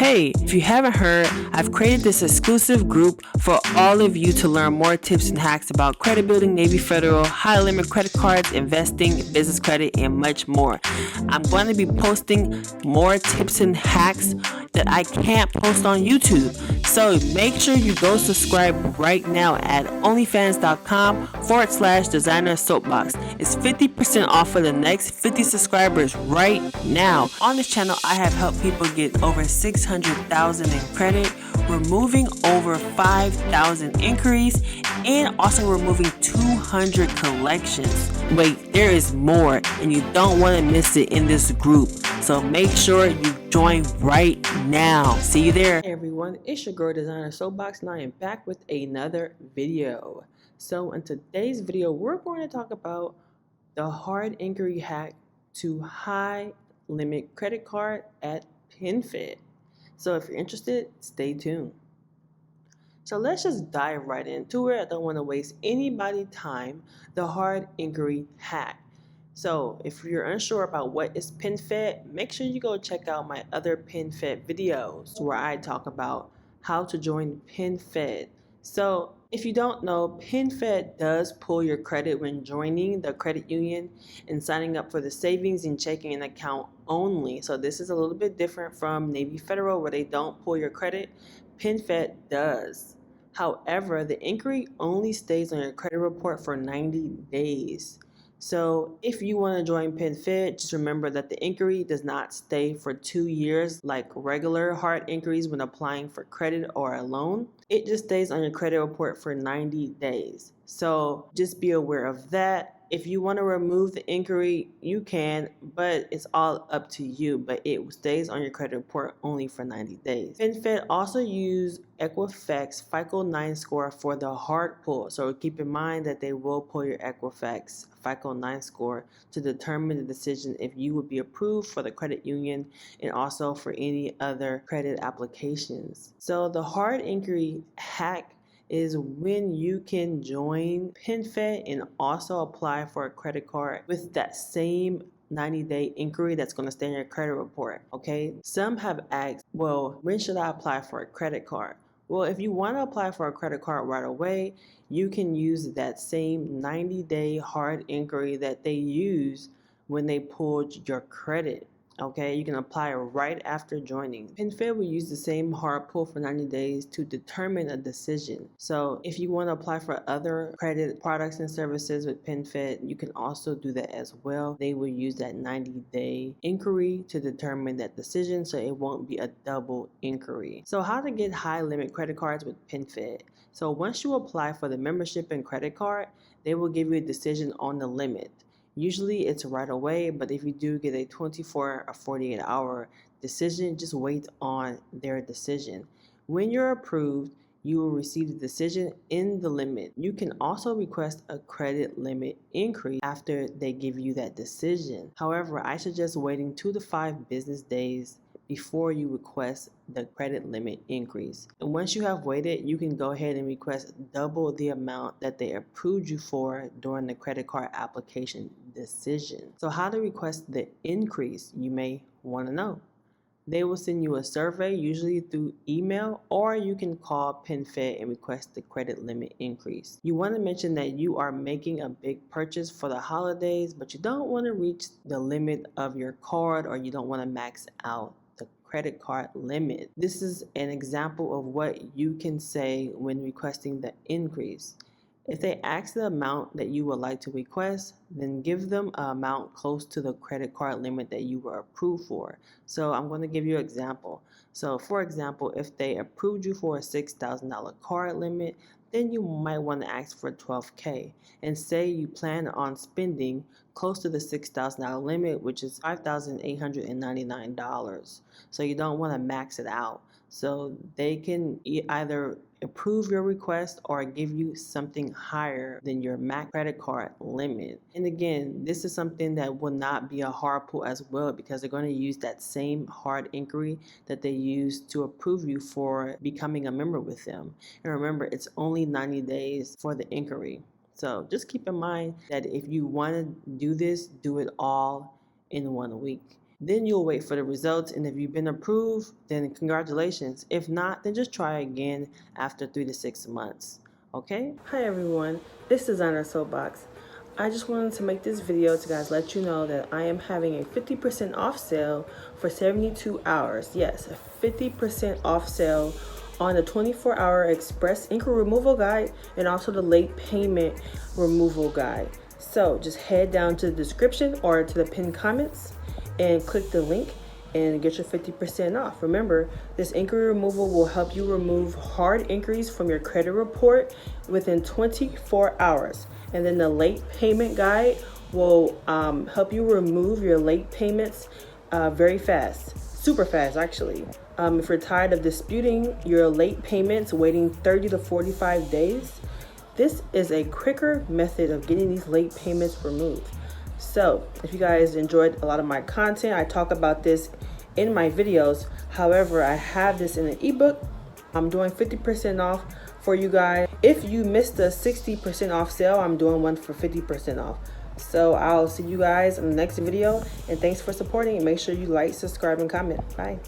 Hey, if you haven't heard, I've created this exclusive group for all of you to learn more tips and hacks about credit building, Navy Federal, high limit credit cards, investing, business credit, and much more. I'm going to be posting more tips and hacks that I can't post on YouTube. So make sure you go subscribe right now at onlyfans.com/designer soapbox. It's 50% off for the next 50 subscribers right now. On this channel, I have helped people get over 600,000 in credit, removing over 5,000 inquiries, and also removing 200 collections. Wait, there is more, and you don't want to miss it in this group. So make sure you join right now. See you there. Hey everyone, it's your girl Designer Soapbox, and I am back with another video. So in today's video, we're going to talk about the hard inquiry hack to high limit credit card at PENFED. So if you're interested, stay tuned. So let's just dive right into it. I don't want to waste anybody's time. The hard inquiry hack. So if you're unsure about what is PENFED, make sure you go check out my other PENFED videos where I talk about how to join PENFED. So if you don't know, PENFED does pull your credit when joining the credit union and signing up for the savings and checking an account only. So this is a little bit different from Navy Federal where they don't pull your credit. PENFED does. However, the inquiry only stays on your credit report for 90 days. So if you want to join PENFED, just remember that the inquiry does not stay for 2 years like regular hard inquiries when applying for credit or a loan. It just stays on your credit report for 90 days. So just be aware of that. If you want to remove the inquiry, you can, but it's all up to you. But it stays on your credit report only for 90 days. PENFED also use Equifax FICO 9 score for the hard pull. So keep in mind that they will pull your Equifax FICO 9 score to determine the decision if you would be approved for the credit union and also for any other credit applications. So the hard inquiry hack is when you can join PENFED and also apply for a credit card with that same 90-day inquiry that's going to stay in your credit report. Okay, some have asked, well, when should I apply for a credit card? Well, if you want to apply for a credit card right away, you can use that same 90-day hard inquiry that they use when they pulled your credit. Okay, you can apply right after joining. PENFED will use the same hard pull for 90 days to determine a decision. So if you want to apply for other credit products and services with PENFED, you can also do that as well. They will use that 90-day inquiry to determine that decision, so it won't be a double inquiry. So how to get high limit credit cards with PENFED. So once you apply for the membership and credit card, they will give you a decision on the limit. Usually it's right away, but if you do get a 24 or 48 hour decision, just wait on their decision. When you're approved, you will receive the decision in the limit. You can also request a credit limit increase after they give you that decision. However, I suggest waiting 2 to 5 business days before you request the credit limit increase. And once you have waited, you can go ahead and request double the amount that they approved you for during the credit card application decision. So how to request the increase, you may want to know. They will send you a survey, usually through email, or you can call PENFED and request the credit limit increase. You want to mention that you are making a big purchase for the holidays, but you don't want to reach the limit of your card, or you don't want to max out the credit card limit. This is an example of what you can say when requesting the increase. If they ask the amount that you would like to request, then give them an amount close to the credit card limit that you were approved for. So I'm going to give you an example. So for example, if they approved you for a $6,000 card limit, then you might want to ask for $12,000 and say you plan on spending close to the $6,000 limit, which is $5,899. So you don't want to max it out. So they can either approve your request or give you something higher than your max credit card limit. And again, this is something that will not be a hard pull as well, because they're going to use that same hard inquiry that they use to approve you for becoming a member with them. And remember, it's only 90 days for the inquiry. So just keep in mind that if you want to do this, do it all in 1 week. Then you'll wait for the results, and if you've been approved, then congratulations. If not, then just try again after 3 to 6 months. Okay? Hi everyone, it's Designer Soapbox. I just wanted to make this video to guys let you know that I am having a 50% off sale for 72 hours. Yes, a 50% off sale on the 24-hour express ink removal guide and also the late payment removal guide. So just head down to the description or to the pinned comments and click the link and get your 50% off. Remember, this inquiry removal will help you remove hard inquiries from your credit report within 24 hours. And then the late payment guide will help you remove your late payments very fast, super fast actually. If you're tired of disputing your late payments, waiting 30 to 45 days, this is a quicker method of getting these late payments removed. So if you guys enjoyed a lot of my content, I talk about this in my videos. However, I have this in an ebook. I'm doing 50% off for you guys. If you missed the 60% off sale, I'm doing one for 50% off. So I'll see you guys in the next video, and thanks for supporting, and make sure you like, subscribe, and comment. Bye.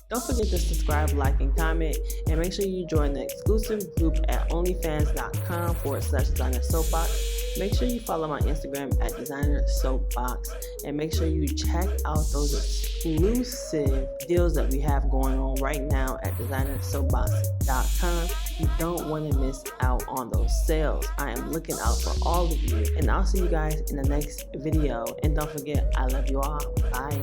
Don't forget to subscribe, like, and comment, and make sure you join the exclusive group at onlyfans.com/designer soapbox. Make sure you follow my Instagram at designer soapbox, and make sure you check out those exclusive deals that we have going on right now at designersoapbox.com. You don't want to miss out on those sales. I am looking out for all of you, and I'll see you guys in the next video. And don't forget, I love you all. Bye.